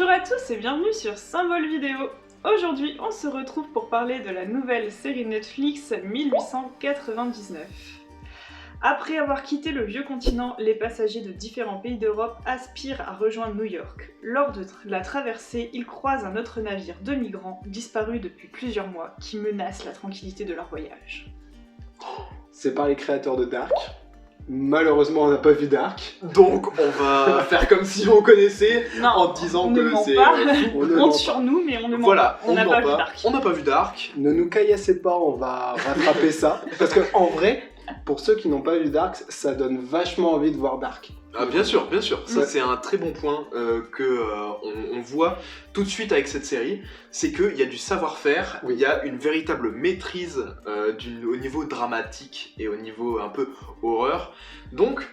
Bonjour à tous et bienvenue sur Symbole Vidéo. Aujourd'hui, on se retrouve pour parler de la nouvelle série Netflix 1899. Après avoir quitté le vieux continent, les passagers de différents pays d'Europe aspirent à rejoindre New York. Lors de la traversée, ils croisent un autre navire de migrants disparu depuis plusieurs mois qui menace la tranquillité de leur voyage. C'est par les créateurs de Dark. Malheureusement, on n'a pas vu Dark. Donc, on va faire comme si on connaissait Non, en disant on ne que ment c'est. pas. On ne On ment compte pas. sur nous, mais on ne ment Voilà, pas. On n'a ment pas vu Dark. On n'a pas vu Dark. Ne nous caillassez pas, on va rattraper ça. Parce que en vrai, pour ceux qui n'ont pas vu Dark, ça donne vachement envie de voir Dark. Ah, bien sûr, bien sûr. Ça, Ouais. c'est un très bon point on voit tout de suite avec cette série. C'est qu'il y a du savoir-faire, Oui. il y a une véritable maîtrise au niveau dramatique et au niveau un peu horreur. Donc,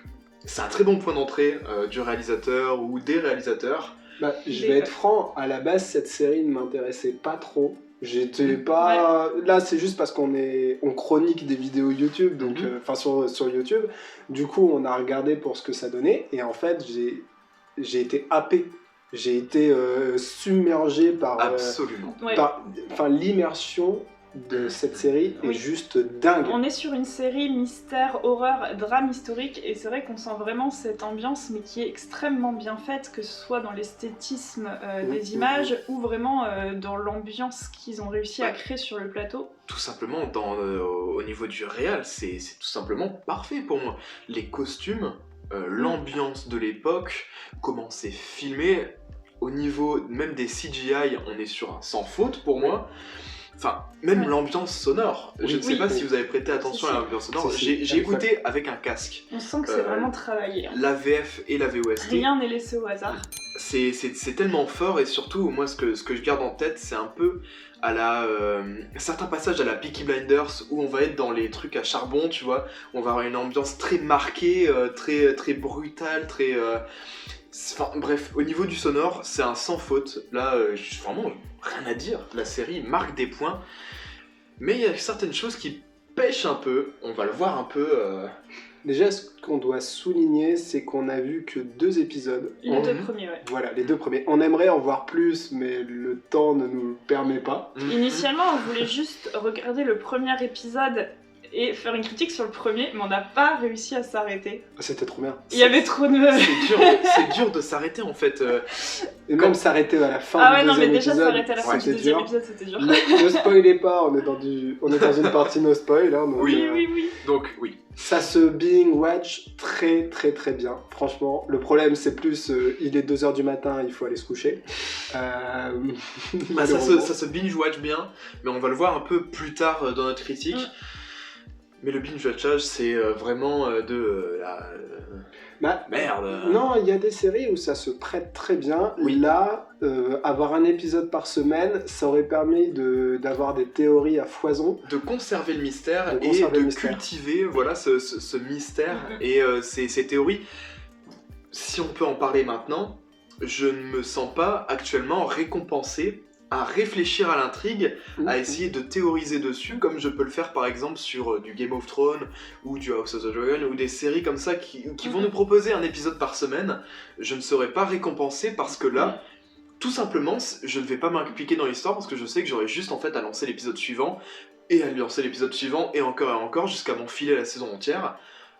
c'est un très bon point d'entrée du réalisateur ou des réalisateurs. Bah, je vais être franc, à la base, cette série ne m'intéressait pas trop. J'étais Mhm. pas... Là, c'est juste parce qu'on chronique des vidéos YouTube, donc, Mhm. enfin sur YouTube. Du coup, on a regardé pour ce que ça donnait, et en fait, j'ai été happé. J'ai été submergé par... Absolument. Ouais. Enfin, l'immersion de cette série est Oui. juste dingue. On est sur une série mystère, horreur, drame historique et c'est vrai qu'on sent vraiment cette ambiance mais qui est extrêmement bien faite, que ce soit dans l'esthétisme Oui, des images ou vraiment dans l'ambiance qu'ils ont réussi à Ouais. créer sur le plateau. Tout simplement, au niveau du réal, c'est tout simplement parfait pour moi. Les costumes, l'ambiance de l'époque, comment c'est filmé, au niveau même des CGI, on est sur un sans faute pour moi. Enfin, même Ouais. l'ambiance sonore. Je ne sais Oui. pas si vous avez prêté attention Si, si. à l'ambiance sonore. Si. J'ai écouté avec un casque. On sent que c'est vraiment travaillé. Hein. La VF et la VOST. Rien n'est laissé au hasard. C'est tellement fort et surtout, moi, ce que je garde en tête, c'est un peu à la certains passages à la Peaky Blinders où on va être dans les trucs à charbon, tu vois, on va avoir une ambiance très marquée, très brutale, très enfin, bref, au niveau du sonore, c'est un sans faute. Là, vraiment rien à dire. La série marque des points, mais il y a certaines choses qui pêchent un peu. On va le voir un peu. Déjà, ce qu'on doit souligner, c'est qu'on a vu que 2 épisodes. Les deux Mhm. premiers, ouais. Voilà, les 2 premiers. On aimerait en voir plus, mais le temps ne nous le permet pas. Initialement, on voulait juste regarder le premier épisode et faire une critique sur le premier, mais on n'a pas réussi à s'arrêter. C'était trop bien. Il y avait trop de... C'est dur de s'arrêter en fait. Et même s'arrêter à la fin Ah du ouais, non, mais deuxième déjà épisode, s'arrêter à la fin du c'était deuxième dur. épisode, c'était dur. Ne spoilez pas, on est dans une partie no spoil. Hein, donc, Oui. Oui. Donc oui. Ça se being watch très très très bien, franchement. Le problème, c'est plus, il est 2h du matin, il faut aller se coucher. Bah, Malheureusement. ça se binge-watch bien, mais on va le voir un peu plus tard dans notre critique. Mm. Mais le binge-watchage, c'est vraiment de la Bah, merde. Non, il y a des séries où ça se prête très bien. Oui. Là, avoir un épisode par semaine, ça aurait permis d'avoir des théories à foison. De conserver le mystère De et conserver de le mystère. cultiver voilà, ce mystère Mhm. et ces théories. Si on peut en parler maintenant, je ne me sens pas actuellement récompensé à réfléchir à l'intrigue, à essayer de théoriser dessus, comme je peux le faire par exemple sur du Game of Thrones ou du House of the Dragon ou des séries comme ça qui vont nous proposer un épisode par semaine. Je ne serai pas récompensé parce que là, tout simplement, je ne vais pas m'impliquer dans l'histoire parce que je sais que j'aurai juste en fait à lancer l'épisode suivant et à lancer l'épisode suivant et encore jusqu'à m'enfiler la saison entière.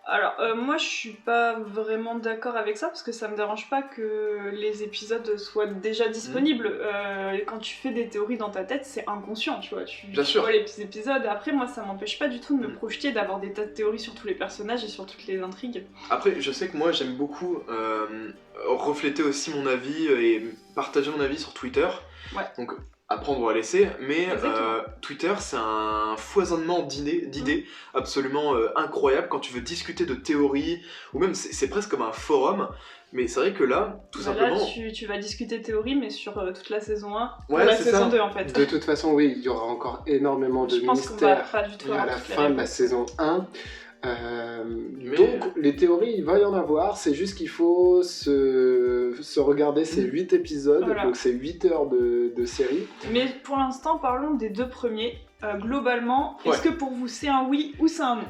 Alors, moi, je suis pas vraiment d'accord avec ça, parce que ça me dérange pas que les épisodes soient déjà disponibles. Quand tu fais des théories dans ta tête, c'est inconscient, tu vois. Bien sûr. vois les petits épisodes. Après, moi, ça m'empêche pas du tout de me Mm. projeter, d'avoir des tas de théories sur tous les personnages et sur toutes les intrigues. Après, je sais que moi j'aime beaucoup refléter aussi mon avis et partager mon avis sur Twitter. Ouais. Donc, à prendre ou à laisser, mais Exactement. Twitter c'est un foisonnement d'idées absolument incroyable quand tu veux discuter de théories, ou même c'est presque comme un forum, mais c'est vrai que là, tout Bah simplement... Là, tu vas discuter théorie, mais sur toute la saison 1, pour Ouais, la c'est saison ça. 2 en fait. De toute façon, oui, il y aura encore énormément de Je pense qu'on va mystères pas du tout à avoir la toutes les fin de la réponses. saison 1. Mais- Donc, les théories, il va y en avoir. C'est juste qu'il faut se regarder ces 8 épisodes. Voilà. Donc, c'est 8 heures de série. Mais pour l'instant, parlons des deux premiers. Globalement, est-ce que pour vous c'est un oui ou c'est un non?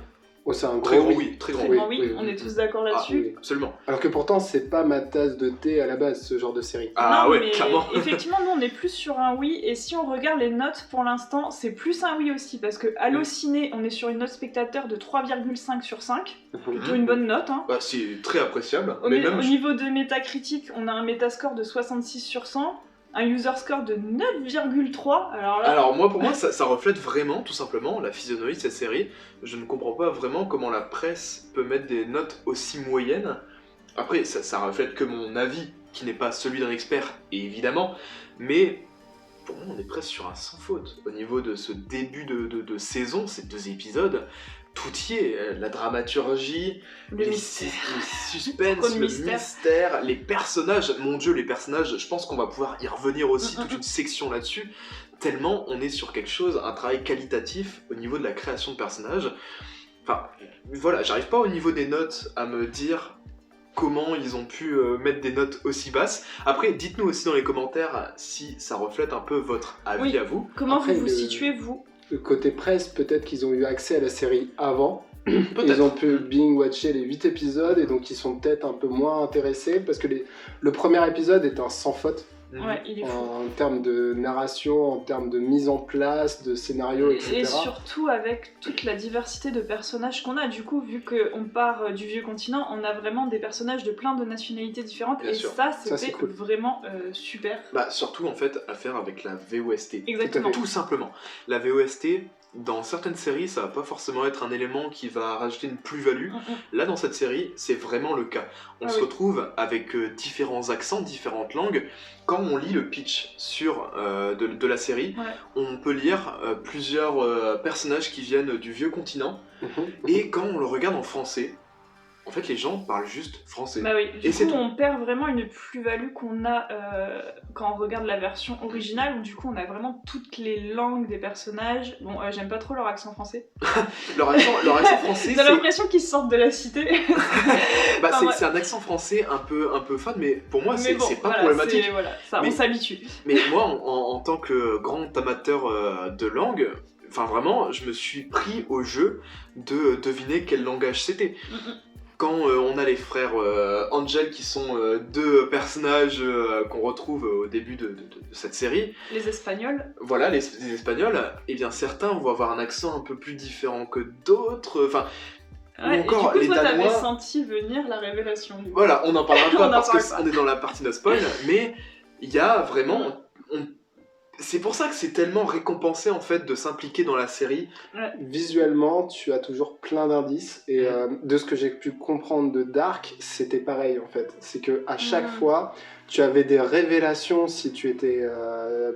Oh, c'est un Très gros grand oui. oui, très grand Très oui. grand oui, on est tous d'accord là-dessus. oui. Absolument. Alors que pourtant, c'est pas ma tasse de thé à la base, ce genre de série. Ah Non, ouais, mais clairement. effectivement, nous on est plus sur un oui, et si on regarde les notes pour l'instant, c'est plus un oui aussi, parce que Allociné, on est sur une note spectateur de 3,5 sur 5, plutôt une bonne note. Hein. Bah, c'est très appréciable. Au, mais au même, niveau de Metacritic, on a un Metascore de 66 sur 100, un User Score de 9,3, alors là... Alors moi, pour moi, ça reflète vraiment, tout simplement, la physionomie de cette série. Je ne comprends pas vraiment comment la presse peut mettre des notes aussi moyennes. Après, ça reflète que mon avis, qui n'est pas celui d'un expert, évidemment, mais pour moi, on est presque sur un sans faute. Au niveau de ce début de saison, ces 2 épisodes, tout y est. La dramaturgie, Le mystère. le suspense, Trop de le mystère. mystère, les personnages. Mon Dieu, les personnages, je pense qu'on va pouvoir y revenir aussi, toute une section là-dessus. Tellement on est sur quelque chose, un travail qualitatif au niveau de la création de personnages. Enfin, voilà, j'arrive pas au niveau des notes à me dire comment ils ont pu mettre des notes aussi basses. Après, dites-nous aussi dans les commentaires si ça reflète un peu votre avis Oui. à vous. Comment Après, vous vous le- situez, vous? Côté presse, peut-être qu'ils ont eu accès à la série avant. Peut-être. Ils ont pu binge-watcher les 8 épisodes et donc ils sont peut-être un peu moins intéressés parce que le premier épisode est un sans faute Ouais, il est fou. en termes de narration, en termes de mise en place, de scénario, etc. Et surtout avec toute la diversité de personnages qu'on a, du coup, vu qu'on part du vieux continent, on a vraiment des personnages de plein de nationalités différentes, Bien et sûr. ça, Ça, c'est c'était cool. vraiment super. Bah, surtout en fait, à faire avec la VOST. Exactement. Tout simplement. La VOST, dans certaines séries, ça va pas forcément être un élément qui va rajouter une plus-value. Là, dans cette série, c'est vraiment le cas. On Ah se oui. retrouve avec différents accents, différentes langues. Quand on lit le pitch sur, de la série, Ouais. on peut lire plusieurs personnages qui viennent du vieux continent. Mhm. Et quand on le regarde en français, en fait, les gens parlent juste français. Bah oui, du Et c'est coup tout. on perd vraiment une plus-value qu'on a quand on regarde la version originale, où du coup on a vraiment toutes les langues des personnages. Bon, j'aime pas trop leur accent français. Leur accent français, J'ai c'est... l'impression qu'ils sortent de la cité. Bah, Enfin, ouais. c'est un accent français un peu fun, mais pour moi, Mais c'est bon, c'est pas voilà, problématique. c'est- voilà, ça, Mais- on s'habitue. Mais moi, en tant que grand amateur de langue, enfin vraiment, je me suis pris au jeu de deviner quel langage c'était. Quand on a les frères Angel, qui sont 2 personnages qu'on retrouve au début de cette série, Les Espagnols. voilà, les Espagnols, eh bien certains vont avoir un accent un peu plus différent que d'autres, enfin... Ouais, encore, et les du coup, toi, t'avais Danois- sensé venir la révélation. du coup. Voilà, on n'en parlera On pas en parce parle pas. qu'on est dans la partie no spoil, mais il y a vraiment... C'est pour ça que c'est tellement récompensé en fait de s'impliquer dans la série. Visuellement, tu as toujours plein d'indices et de ce que j'ai pu comprendre de Dark, c'était pareil en fait. C'est que à chaque fois, tu avais des révélations si tu étais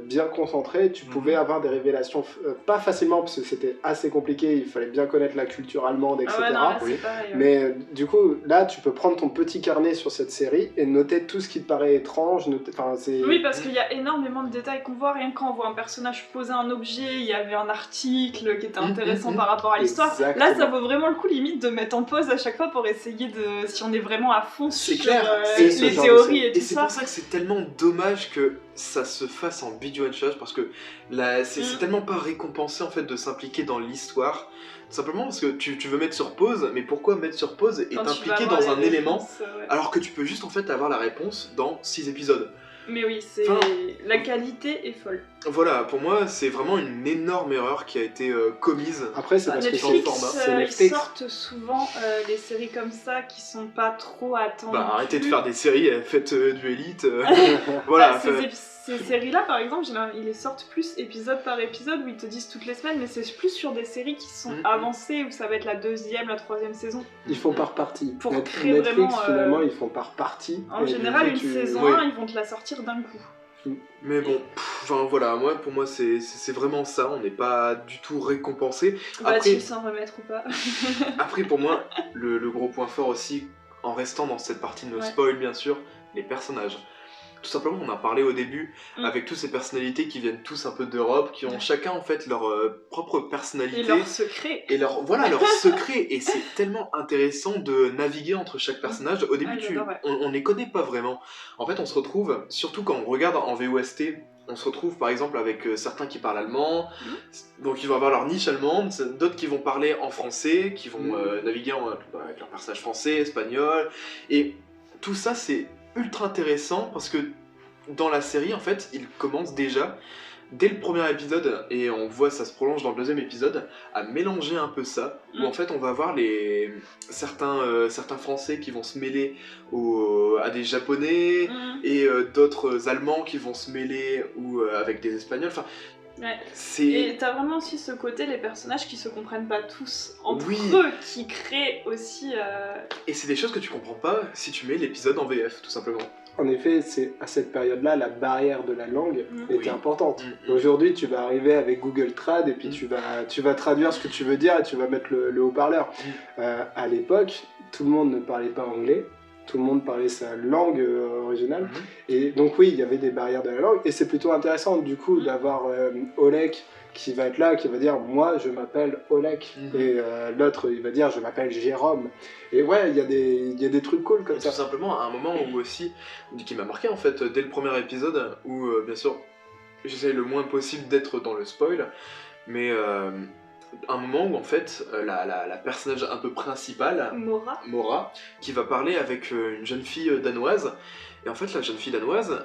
bien concentré. Tu pouvais avoir des révélations pas facilement parce que c'était assez compliqué. Il fallait bien connaître la culture allemande, etc. Ah ouais, non, là, Oui. c'est pareil. Ouais. Mais du coup, là, tu peux prendre ton petit carnet sur cette série et noter tout ce qui te paraît étrange. Enfin, c'est... Oui, parce qu'il y a énormément de détails qu'on voit. Rien que quand on voit un personnage poser un objet, il y avait un article qui était intéressant par rapport à l'histoire. Là, Exactement. ça vaut vraiment le coup, limite, de mettre en pause à chaque fois pour essayer de. Si on est vraiment à fond C'est sur clair, c'est ce les genre de théories série. et Et tout c'est ça. pour ça que c'est tellement dommage que ça se fasse en binge watch parce que là, c'est tellement pas récompensé en fait de s'impliquer dans l'histoire. Tout simplement parce que tu veux mettre sur pause, mais pourquoi mettre sur pause et Quand tu vas t'impliquer avoir dans un les élément réponses, ouais. alors que tu peux juste en fait avoir la réponse dans 6 épisodes. Mais oui, c'est Enfin, la qualité est folle. Voilà, pour moi c'est vraiment une énorme erreur qui a été commise. Après, c'est parce que Netflix, c'est Netflix, c'est ils Netflix. sortent souvent des séries comme ça qui sont pas trop attendues. Bah arrêtez de faire des séries, faites du Elite. Voilà. Bah, ces séries-là, par exemple, ils les sortent plus épisode par épisode, où ils te disent toutes les semaines, mais c'est plus sur des séries qui sont avancées, où ça va être la 2e, la 3e saison. Ils font par partie. Pour créer Netflix, vraiment, finalement, ils font par partie. En Et du général, coup, une saison oui. 1, ils vont te la sortir d'un coup. Mais bon, enfin voilà, pour moi c'est vraiment ça, on n'est pas du tout récompensé. Va-t-il s'en remettre ou pas? Après pour moi, le gros point fort aussi, en restant dans cette partie de nos Ouais. spoil bien sûr, les personnages. Tout simplement, on a parlé au début, Mm. avec toutes ces personnalités qui viennent tous un peu d'Europe, qui ont chacun en fait leur propre personnalité. Et leur secret. Et leur secret, et c'est tellement intéressant de naviguer entre chaque personnage. Au début, Ah, j'adore, ouais. on les connaît pas vraiment. En fait, on se retrouve, surtout quand on regarde en VOST, on se retrouve par exemple avec certains qui parlent allemand, donc ils vont avoir leur niche allemande, d'autres qui vont parler en français, qui vont naviguer avec leur personnage français, espagnol, et tout ça c'est ultra intéressant parce que dans la série en fait ils commencent déjà dès le premier épisode, et on voit ça se prolonge dans le deuxième épisode, à mélanger un peu ça, où en fait on va voir certains Français qui vont se mêler à des Japonais, et d'autres Allemands qui vont se mêler avec des Espagnols, enfin... Ouais. Et t'as vraiment aussi ce côté, les personnages qui se comprennent pas tous entre eux, qui créent aussi... Et c'est des choses que tu comprends pas si tu mets l'épisode en VF, tout simplement. En effet, c'est à cette période-là, la barrière de la langue était importante. Aujourd'hui, tu vas arriver avec Google Trad et puis tu vas traduire ce que tu veux dire et tu vas mettre le haut-parleur. À l'époque, tout le monde ne parlait pas anglais, tout le monde parlait sa langue originale. Et donc oui, il y avait des barrières de la langue et c'est plutôt intéressant du coup d'avoir Olek qui va être là, qui va dire moi je m'appelle Olek et l'autre il va dire je m'appelle Jérôme. Et ouais, il y a des trucs cool comme ça. Tout simplement à un moment où aussi, qui m'a marqué en fait dès le premier épisode, où bien sûr j'essaie le moins possible d'être dans le spoil, mais un moment où en fait la personnage un peu principale, Mora, qui va parler avec une jeune fille danoise, et en fait la jeune fille danoise,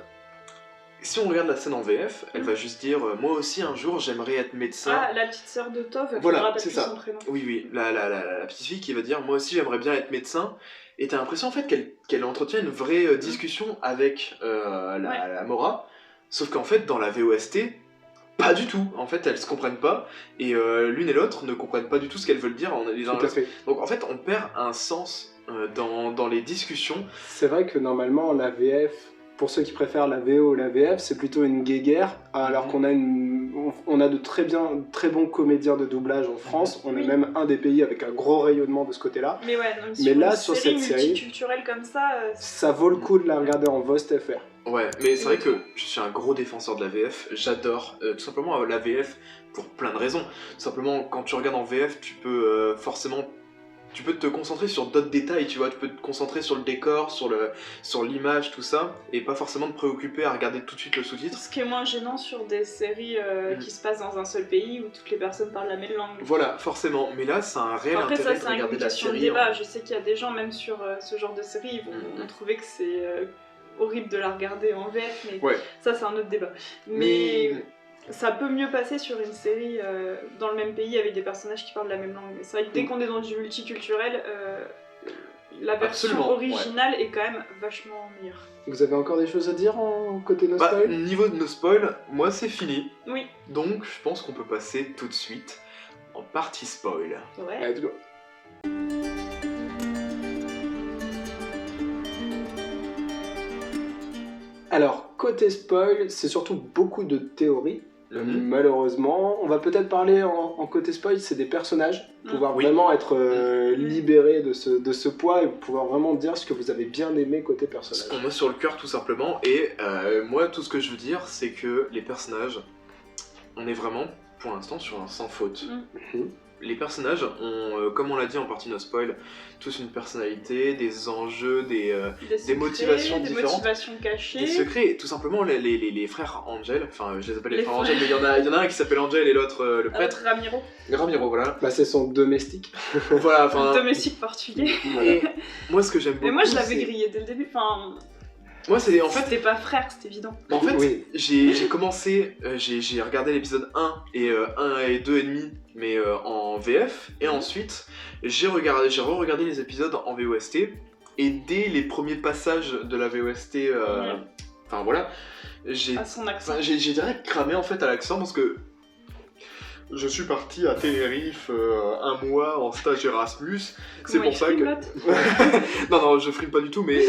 si on regarde la scène en VF, elle va juste dire moi aussi un jour j'aimerais être médecin. Ah, la petite sœur de Tov, voilà, c'est ça. Son prénom. Oui, la petite fille qui va dire moi aussi j'aimerais bien être médecin. Et t'as l'impression en fait qu'elle entretient une vraie discussion avec la Mora, sauf qu'en fait dans la VOST, pas du tout. En fait elles se comprennent pas, et l'une et l'autre ne comprennent pas du tout ce qu'elles veulent dire. Tout à fait. Donc en fait on perd un sens dans les discussions. C'est vrai que normalement la VF, pour ceux qui préfèrent la VO ou la VF, c'est plutôt une guéguerre, alors qu'on a de très bons comédiens de doublage en France. On est même un des pays avec un gros rayonnement de ce côté-là. Mais ouais, sur cette série multiculturelle comme ça, ça vaut le coup de la regarder en VOST.fr. Ouais, mais c'est vrai que je suis un gros défenseur de la VF. J'adore tout simplement la VF pour plein de raisons. Tout simplement, quand tu regardes en VF, tu peux tu peux te concentrer sur d'autres détails, tu vois, tu peux te concentrer sur le décor, sur l'image, tout ça, et pas forcément te préoccuper à regarder tout de suite le sous-titre. Ce qui est moins gênant sur des séries qui se passent dans un seul pays où toutes les personnes parlent la même langue. Voilà, forcément, mais là c'est un réel intérêt de regarder la série. Après ça c'est une débat, je sais qu'il y a des gens même sur ce genre de série, ils vont trouver que c'est horrible de la regarder en VF, mais ça c'est un autre débat. Mais... ça peut mieux passer sur une série dans le même pays avec des personnages qui parlent la même langue. Mais c'est vrai que dès qu'on est dans du multiculturel, la version originale est quand même vachement meilleure. Vous avez encore des choses à dire en côté no spoil ? Niveau de no spoil, moi c'est fini. Oui. Donc je pense qu'on peut passer tout de suite en partie spoil. Ouais. Let's go. Alors, côté spoil, c'est surtout beaucoup de théories. Malheureusement, on va peut-être parler en côté spoil, c'est des personnages, pouvoir vraiment être libérés de ce poids et pouvoir vraiment dire ce que vous avez bien aimé côté personnage. Ce qu'on a sur le cœur tout simplement, et moi tout ce que je veux dire c'est que les personnages, on est vraiment pour l'instant sur un sans faute. Les personnages ont, comme on l'a dit en partie no spoil, tous une personnalité, des enjeux, des motivations différentes. Des motivations cachées. Des secrets, tout simplement les frères Angel, enfin je les appelle les frères Angel, mais il y en a un qui s'appelle Angel et l'autre le prêtre. Ramiro, voilà. Bah c'est son domestique. Voilà, enfin... domestique portugais. Et moi ce que j'aime beaucoup... Mais moi je l'avais grillé dès le début, enfin... Moi c'est en fait... C'était pas frère, c'était évident. En fait, j'ai commencé, j'ai regardé l'épisode 1 et 1 et 2 et demi, mais en VF, et ensuite j'ai re-regardé les épisodes en VOST, et dès les premiers passages de la VOST, enfin voilà, j'ai direct cramé en fait à l'accent, parce que je suis parti à Tenerife un mois en stage Erasmus. C'est pour ça que... non, je frime pas du tout, mais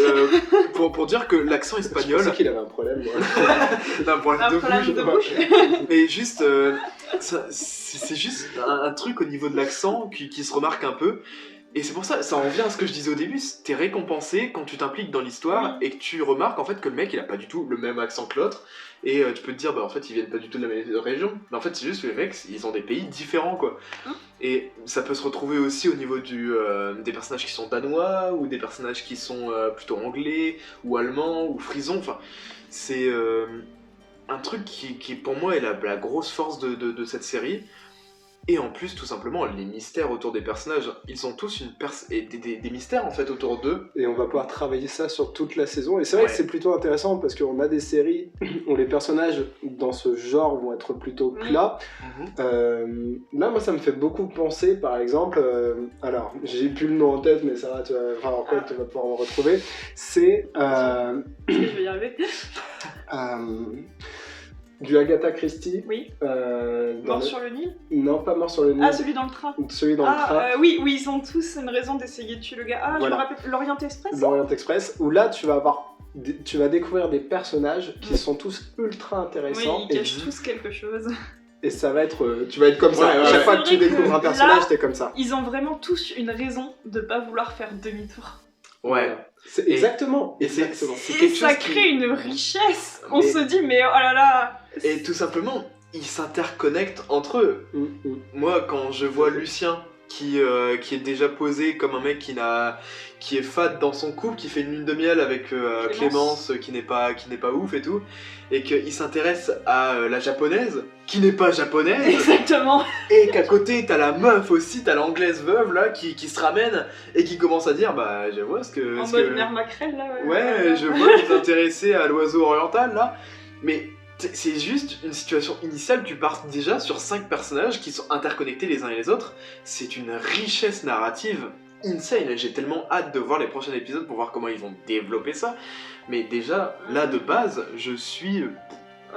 pour dire que l'accent espagnol... Je pensais qu'il avait un problème, moi. Un problème de bouche. Mais juste, c'est juste un truc au niveau de l'accent qui se remarque un peu. Et c'est pour ça, ça en revient à ce que je disais au début, t'es récompensé quand tu t'impliques dans l'histoire et que tu remarques en fait que le mec il a pas du tout le même accent que l'autre, et tu peux te dire bah en fait ils viennent pas du tout de la même région, mais en fait c'est juste que les mecs ils ont des pays différents quoi. Et ça peut se retrouver aussi au niveau des personnages qui sont danois, ou des personnages qui sont plutôt anglais, ou allemands, ou frisons, enfin c'est... un truc qui pour moi est la grosse force de cette série. Et en plus, tout simplement, les mystères autour des personnages, ils ont tous des mystères en fait autour d'eux. Et on va pouvoir travailler ça sur toute la saison. Et c'est vrai Ouais. que c'est plutôt intéressant parce qu'on a des séries où les personnages dans ce genre vont être plutôt plats. Là, moi, ça me fait beaucoup penser, par exemple, alors, j'ai plus le nom en tête, mais ça va, tu vas pouvoir me retrouver. C'est Je vais y arriver. du Agatha Christie. Oui. Dans Mort sur le Nil. Non, pas Mort sur le Nil. Ah, celui dans le train. Celui dans le train. Oui, ils ont tous une raison d'essayer de tuer le gars. Ah, Voilà. je me rappelle, l'Orient Express. L'Orient Express, où là, tu vas découvrir des personnages qui sont tous ultra Oui, intéressants. ils cachent tous quelque chose. Et ça va être, tu vas être comme ça. Ouais, À chaque ouais. fois que tu C'est vrai découvres que un personnage, là- t'es comme ça. Ils ont vraiment tous une raison de pas vouloir faire demi-tour. Ouais. Voilà. C'est exactement. Et c'est Et quelque ça chose qui- crée une richesse. On Mais- se dit, mais oh là là. Et tout simplement, ils s'interconnectent entre eux. Moi, quand je vois Lucien qui est déjà posé comme un mec qui est fade dans son couple, qui fait une lune de miel avec Clémence, qui n'est pas ouf et tout, et qu'il s'intéresse à la japonaise, qui n'est pas japonaise, Exactement. et qu'à côté t'as la meuf aussi, t'as l'anglaise veuve là qui se ramène et qui commence à dire bah je vois En mode mère maquerelle là. ouais, je vois vous intéresser à l'oiseau oriental là, mais c'est juste une situation initiale, tu pars déjà sur 5 personnages qui sont interconnectés les uns et les autres, c'est une richesse narrative insane, j'ai tellement hâte de voir les prochains épisodes pour voir comment ils vont développer ça, mais déjà là de base je suis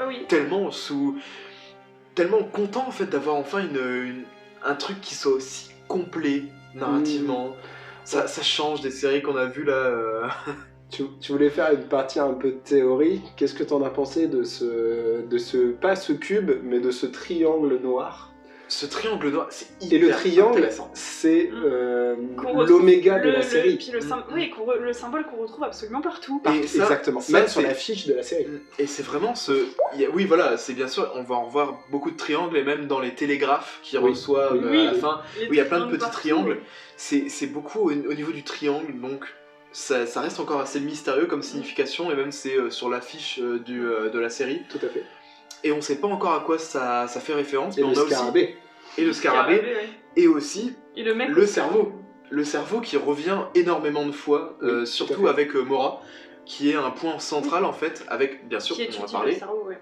Oui. tellement content en fait d'avoir enfin un truc qui soit aussi complet narrativement, ça change des séries qu'on a vues là. Tu voulais faire une partie un peu de théorie. Qu'est-ce que t'en as pensé de pas ce cube, mais de ce triangle noir? Ce triangle noir, c'est Et le hyper triangle, intéressant. c'est Qu'on retrouve l'oméga de la série. Puis oui, le symbole qu'on retrouve absolument partout. Et ça- Exactement. ça, Même sur c'est- la fiche de la série. Et c'est vraiment oui, voilà, c'est bien sûr, on va en voir beaucoup de triangles, et même dans les télégraphes qui Oui. reçoivent Oui. à la fin, Les où il y a plein de triangles petits partout. triangles. C'est beaucoup au niveau du triangle, donc ça reste encore assez mystérieux comme signification, et même c'est sur l'affiche de la série. Tout à fait. Et on sait pas encore à quoi ça fait référence, Et mais le on a aussi. scarabée. Et le scarabée, Ouais. et aussi Et le mec. le cerveau. Le cerveau qui revient énormément de fois, Oui, tout à surtout fait. avec Mora, qui est un point central en fait, avec, bien sûr, Qui on étudie va le parler, cerveau, ouais.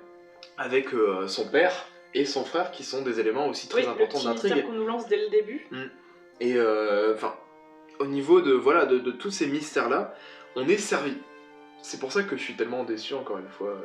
avec son père et son frère qui sont des éléments aussi très Oui, importants le de petit mystère l'intrigue. qu'on nous lance dès le début. Et enfin, au niveau de tous ces mystères-là, on est servi. C'est pour ça que je suis tellement déçu encore une fois.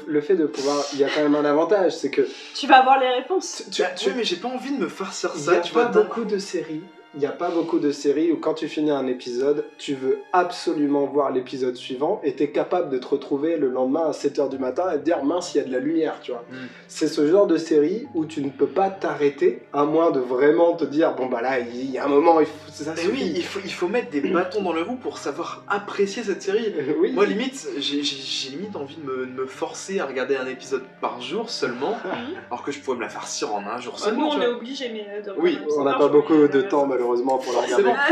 Le fait de pouvoir... Il y a quand même un avantage, c'est que... Tu vas avoir les réponses. Ouais, mais j'ai pas envie de me farcir Il n'y ça, a tu pas vois. beaucoup de séries. Il n'y a pas beaucoup de séries où quand tu finis un épisode, tu veux absolument voir l'épisode suivant et t'es capable de te retrouver le lendemain à 7h du matin et te dire mince, il y a de la lumière, tu vois. C'est ce genre de série où tu ne peux pas t'arrêter à moins de vraiment te dire bon bah là, il y a un moment, ça Mais suffit. oui, il faut mettre des bâtons dans les roues pour savoir apprécier cette série. Oui. Moi, limite, j'ai limite envie de me forcer à regarder un épisode par jour seulement, alors que je pourrais me la farcir en un jour Nous, seulement. on tu est vois. obligés, mais de Oui, regarder On n'a ça pas par jour, beaucoup mais, de temps malheureusement pour la regarder. Forcément.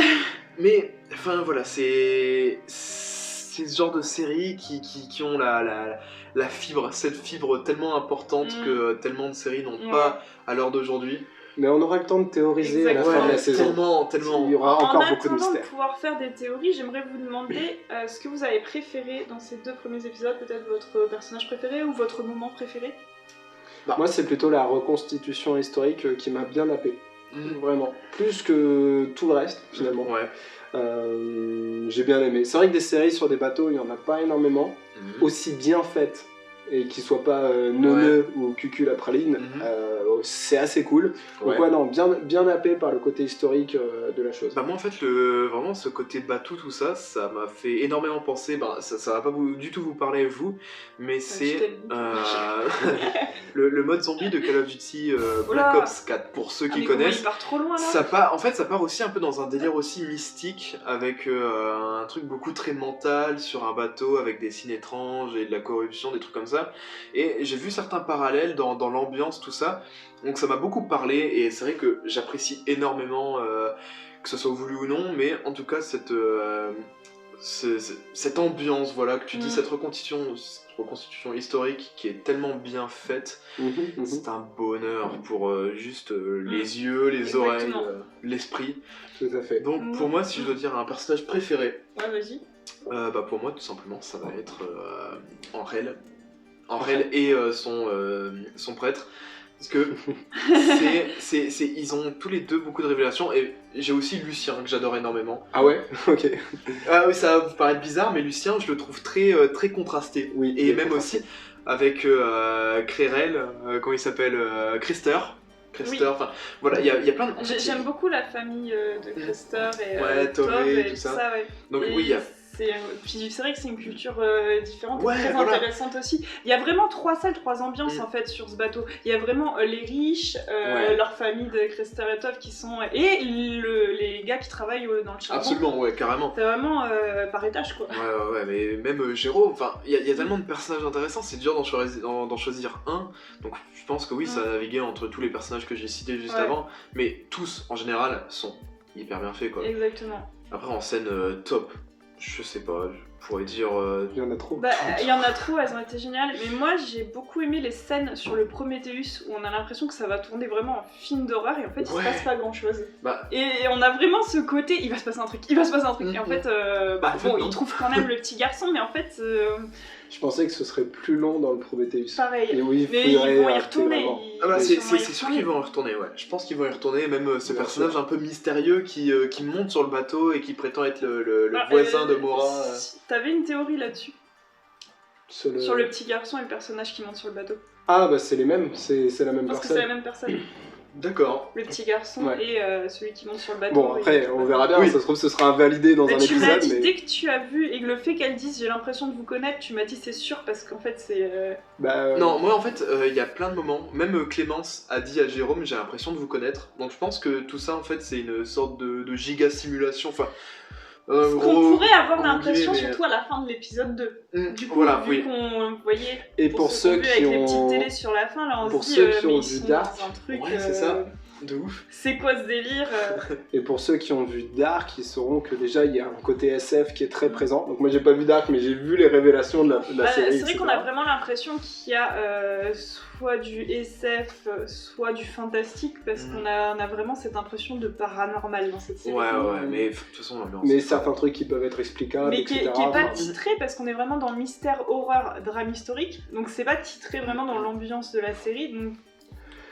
Mais, enfin voilà, c'est ce genre de séries qui ont la fibre, cette fibre tellement importante que tellement de séries n'ont pas à l'heure d'aujourd'hui. Mais on aura le temps de théoriser à la fin de la saison. Tellement. Il y aura encore en beaucoup de attendant de mystères. pouvoir faire des théories, j'aimerais vous demander ce que vous avez préféré dans ces 2 premiers épisodes, peut-être votre personnage préféré ou votre moment préféré. Moi, c'est plutôt la reconstitution historique qui m'a bien happé. Vraiment. Plus que tout le reste, finalement. Ouais. J'ai bien aimé. C'est vrai que des séries sur des bateaux, il n'y en a pas énormément. Aussi bien faites et qui soient pas neuneux ou cucul à praline, c'est assez cool. Donc ouais, non, bien happé par le côté historique de la chose. Bah moi en fait, vraiment ce côté bateau, tout ça, ça m'a fait énormément penser, ça va pas du tout vous parler vous, mais c'est le mode zombie de Call of Duty Black Ops 4, pour ceux qui connaissent. Il part trop loin là. En fait, ça part aussi un peu dans un délire aussi mystique, avec un truc beaucoup très mental sur un bateau, avec des signes étranges et de la corruption, des trucs comme ça. Et j'ai vu certains parallèles dans l'ambiance, tout ça. Donc ça m'a beaucoup parlé, et c'est vrai que j'apprécie énormément, que ce soit voulu ou non, mais en tout cas cette ambiance, voilà, que tu dis, Mm. cette reconstitution historique qui est tellement bien faite. C'est un bonheur pour juste les yeux, les Exactement. oreilles, l'esprit. Tout à fait. Donc pour moi, si je dois dire un personnage préféré, Ouais, vas-y. bah pour moi tout simplement ça va être Enrel. Enrel et son prêtre. Parce que ils ont tous les deux beaucoup de révélations. Et j'ai aussi Lucien que j'adore énormément. Ah ouais. Ok. Ah oui, ça va vous paraître bizarre, mais Lucien je le trouve très, très contrasté. Oui. Et même aussi avec Crérel, comment il s'appelle, Krister. Oui. Enfin voilà, il y a plein de... J'aime beaucoup la famille de Krister et Ouais, Tove Tove et tout tout ça. ça, ouais. Donc Et oui, il y a... puis c'est vrai que c'est une culture différente, Ouais, et très voilà. intéressante aussi. Il y a vraiment 3 salles, 3 ambiances Mm. en fait sur ce bateau. Il y a vraiment les riches, Ouais. leur famille de Krister et Tove qui sont... Et les gars qui travaillent dans le charbon. Absolument, ouais, carrément. C'est vraiment par étage quoi. Ouais, mais même Jérôme, enfin, il y a tellement de personnages intéressants, c'est dur d'en choisir un. Donc je pense que oui, ça a navigué entre tous les personnages que j'ai cités juste Ouais. avant, mais tous, en général, sont hyper bien faits, quoi. Exactement. Après, en scène top, je sais pas, je pourrais dire... Il y en a trop. Bah, il y en a trop, elles ont été géniales. Mais moi, j'ai beaucoup aimé les scènes sur le Prometheus où on a l'impression que ça va tourner vraiment en film d'horreur et en fait, il se Ouais. passe pas grand chose. Bah, Et on a vraiment ce côté, il va se passer un truc, il va se passer un truc. Et en fait, Bah, en fait, bon, non. il trouve quand même le petit garçon, mais en fait, Je pensais que ce serait plus long dans le Prometheus. pareil. Et oui, Mais ils vont y acter retourner. vraiment. ah bah, ils c'est vont y sûr retourner. qu'ils vont y retourner, ouais. Je pense qu'ils vont y retourner, même ce Bien personnage sûr. un peu mystérieux qui monte sur le bateau et qui prétend être le Ah, voisin de Mora. T'avais une théorie là-dessus, Sur le- sur le petit garçon et le personnage qui monte sur le bateau. Ah bah c'est les mêmes, c'est la même Parce que c'est la personne. même personne. D'accord. Le petit garçon Ouais. et celui qui monte sur le bateau. Bon et après, qui- on verra bien, Oui. ça se trouve ce sera invalidé dans Mais un tu m'as épisode, dit, mais... dès que tu as vu, et que le fait qu'elle dise j'ai l'impression de vous connaître, tu m'as dit c'est sûr parce qu'en fait c'est... Bah, Non, moi en fait, il y a plein de moments, même Clémence a dit à Jérôme, j'ai l'impression de vous connaître. Donc je pense que tout ça en fait c'est une sorte de giga simulation. Enfin, Ce qu'on pourrait avoir gros l'impression, guillemets, mais- surtout à la fin de l'épisode 2. Du coup, voilà, vu oui. qu'on, vous voyez, Et pour qui ceux ont vu qui avec les ont... petites télés sur la fin, là on pour se dit ceux qui mais ont ils vu sont Dark, dans un truc... ouais, c'est ça. De ouf. C'est quoi ce délire Et pour ceux qui ont vu Dark, ils sauront que déjà il y a un côté SF qui est très présent. Donc moi j'ai pas vu Dark, mais j'ai vu les révélations de la série. C'est vrai etc. qu'on a vraiment l'impression qu'il y a soit du SF, soit du fantastique, parce qu'on a vraiment cette impression de paranormal dans cette série. Ouais, mais de toute façon l'ambiance. Mais certains trucs qui peuvent être explicables, Mais qui etc. est pas titré parce qu'on est vraiment dans mystère, horreur, drame historique. Donc c'est pas titré vraiment dans l'ambiance de la série. Donc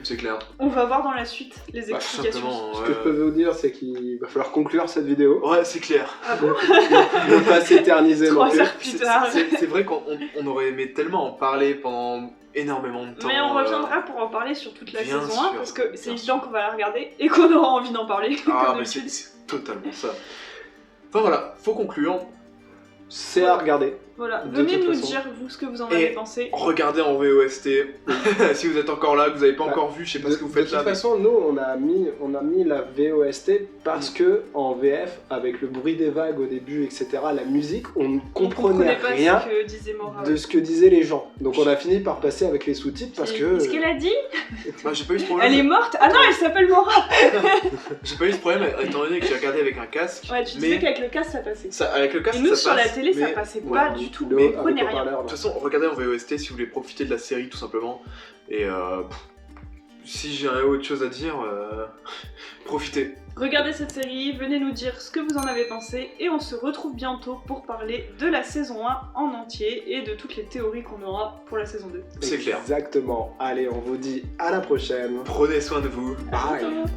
C'est clair. on va voir dans la suite les Bah, explications. simplement, Ce que je peux vous dire, c'est qu'il va falloir conclure cette vidéo. Ouais, c'est clair. Ah bon Ne pas s'éterniser non 3 plus. heures plus tard. C'est vrai qu'on aurait aimé tellement en parler pendant énormément de temps. Mais on reviendra pour en parler sur toute la bien saison sûr, 1 parce que c'est bien évident qu'on va la regarder et qu'on aura envie d'en parler. Ah, comme mais d'habitude. c'est totalement ça. Enfin voilà, faut conclure. C'est à regarder. Voilà, De venez toute nous façon. dire vous ce que vous en Et- avez pensé. Regardez en VOST. Si vous êtes encore là, que vous n'avez pas Bah, encore vu, je sais pas De ce que vous faites toute là. mais- façon, nous, on a mis la VOST parce que en VF, avec le bruit des vagues au début, etc., la musique, on ne On comprenait pas rien ce que disait Mora. de ce que disaient les gens. Donc on a fini par passer avec les sous-titres parce que... Ce qu'elle a dit, Bah, j'ai pas eu ce elle problème. est morte. Ah non, elle s'appelle Mora. J'ai pas eu ce problème étant donné que j'ai regardé avec un casque. Ouais, tu mais disais qu'avec le casque ça passait. ça, avec le casque, Et nous ça sur la passe, télé ça mais- passait Ouais, pas du tout. le- Mais avec prenez le rien. haut-parleur, De là. toute façon, regardez en VOST si vous voulez profiter de la série tout simplement. Et si j'ai autre chose à dire, profitez. Regardez cette série, venez nous dire ce que vous en avez pensé et on se retrouve bientôt pour parler de la saison 1 en entier et de toutes les théories qu'on aura pour la saison 2. C'est clair. Exactement. Allez, on vous dit à la prochaine. Prenez soin de vous. Bye. bientôt.